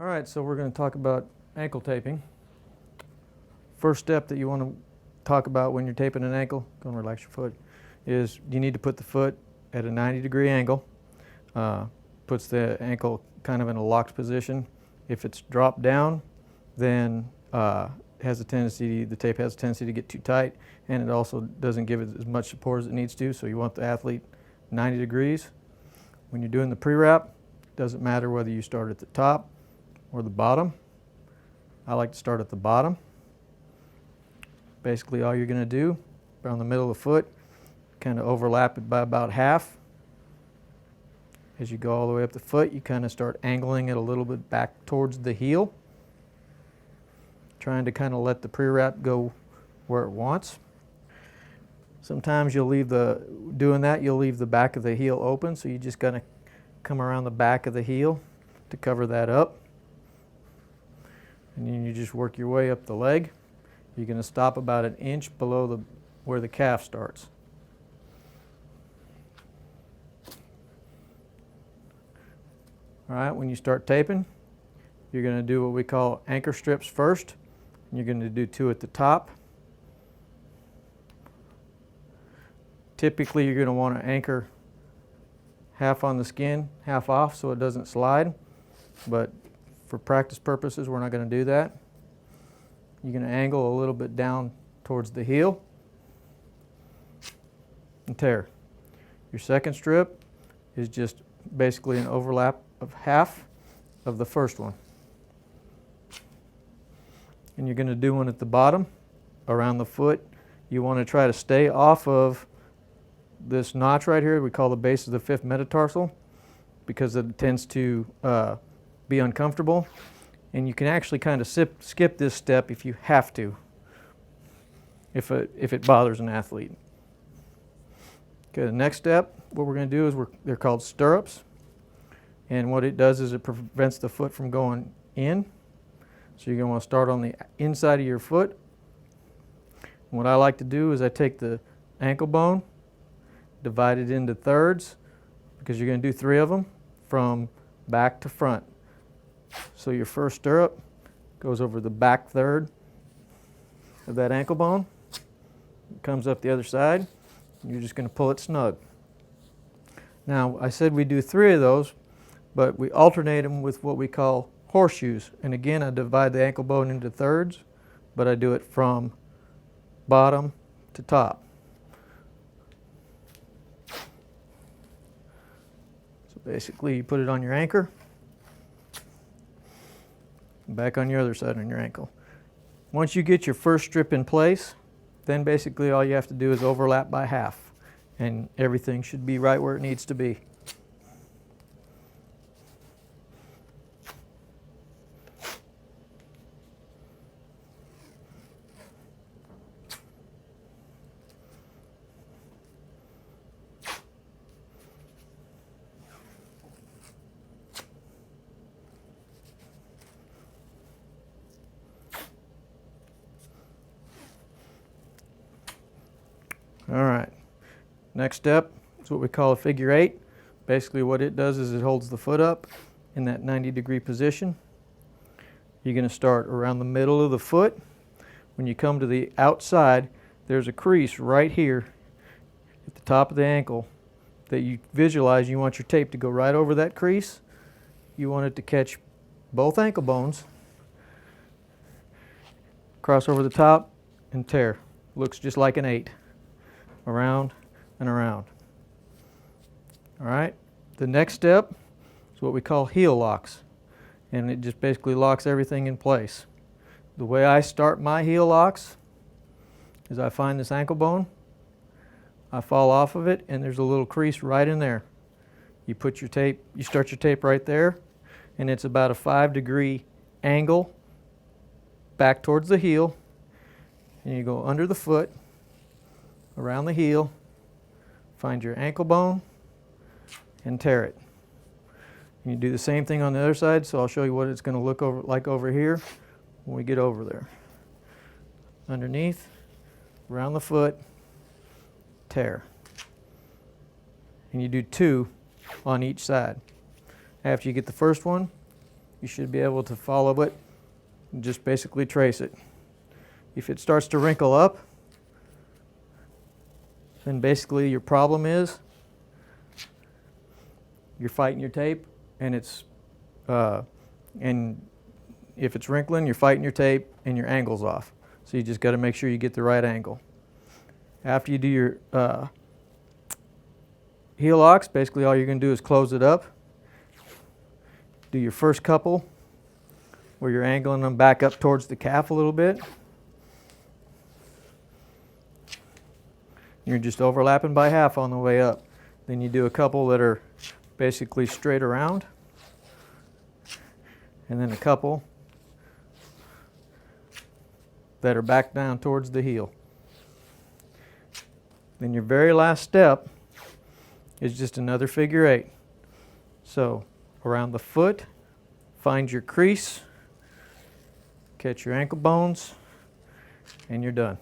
All right, so we're going to talk about ankle taping. First step that you want to talk about when you're taping an ankle, go and relax your foot, is you need to put the foot at a 90-degree angle. Puts the ankle kind of in a locked position. If it's dropped down, then the tape has a tendency to get too tight, and it also doesn't give it as much support as it needs to, so you want the athlete 90 degrees. When you're doing the pre-wrap, it doesn't matter whether you start at the top or the bottom. I like to start at the bottom. Basically all you're going to do, around the middle of the foot, kind of overlap it by about half. As you go all the way up the foot, you kind of start angling it a little bit back towards the heel, trying to kind of let the pre-wrap go where it wants. Sometimes you'll leave doing that, you'll leave the back of the heel open, so you just got to come around the back of the heel to cover that up. And then you just work your way up the leg. You're going to stop about an inch below where the calf starts. All right, when you start taping, you're going to do what we call anchor strips first. And you're going to do 2 at the top. Typically, you're going to want to anchor half on the skin, half off, so it doesn't slide. But for practice purposes, we're not going to do that. You're going to angle a little bit down towards the heel and tear. Your second strip is just basically an overlap of half of the first one. And you're going to do one at the bottom around the foot. You want to try to stay off of this notch right here we call the base of the 5th metatarsal, because it tends to be uncomfortable. And you can actually kind of skip this step if you have to, if it bothers an athlete. Okay, the next step, what we're going to do is they're called stirrups. And what it does is it prevents the foot from going in. So you're going to want to start on the inside of your foot. And what I like to do is I take the ankle bone, divide it into thirds, because you're going to do 3 of them from back to front. So your first stirrup goes over the back third of that ankle bone, it comes up the other side, and you're just going to pull it snug. Now, I said we do 3 of those, but we alternate them with what we call horseshoes. And again, I divide the ankle bone into thirds, but I do it from bottom to top. So basically, you put it on your anchor, back on your other side on your ankle. Once you get your first strip in place, then basically all you have to do is overlap by half, and everything should be right where it needs to be. All right, next step is what we call a figure 8. Basically what it does is it holds the foot up in that 90-degree position. You're going to start around the middle of the foot. When you come to the outside, there's a crease right here at the top of the ankle that you visualize. You want your tape to go right over that crease. You want it to catch both ankle bones, cross over the top, and tear. Looks just like an 8. Around and around. All right, the next step is what we call heel locks, and it just basically locks everything in place. The way I start my heel locks is I find this ankle bone, I fall off of it, and there's a little crease right in there. You put your tape, you start your tape right there, and it's about a 5-degree angle back towards the heel, and you go under the foot, around the heel, find your ankle bone, and tear it. And you do the same thing on the other side, so I'll show you what it's going to look like over here when we get over there. Underneath, around the foot, tear. And you do 2 on each side. After you get the first one, you should be able to follow it and just basically trace it. If it starts to wrinkle up, then basically your problem is you're fighting your tape, and and if it's wrinkling, you're fighting your tape and your angle's off. So you just got to make sure you get the right angle. After you do your heel locks, basically all you're going to do is close it up. Do your first couple where you're angling them back up towards the calf a little bit. You're just overlapping by half on the way up. Then you do a couple that are basically straight around, and then a couple that are back down towards the heel. Then your very last step is just another figure 8. So around the foot, find your crease, catch your ankle bones, and you're done.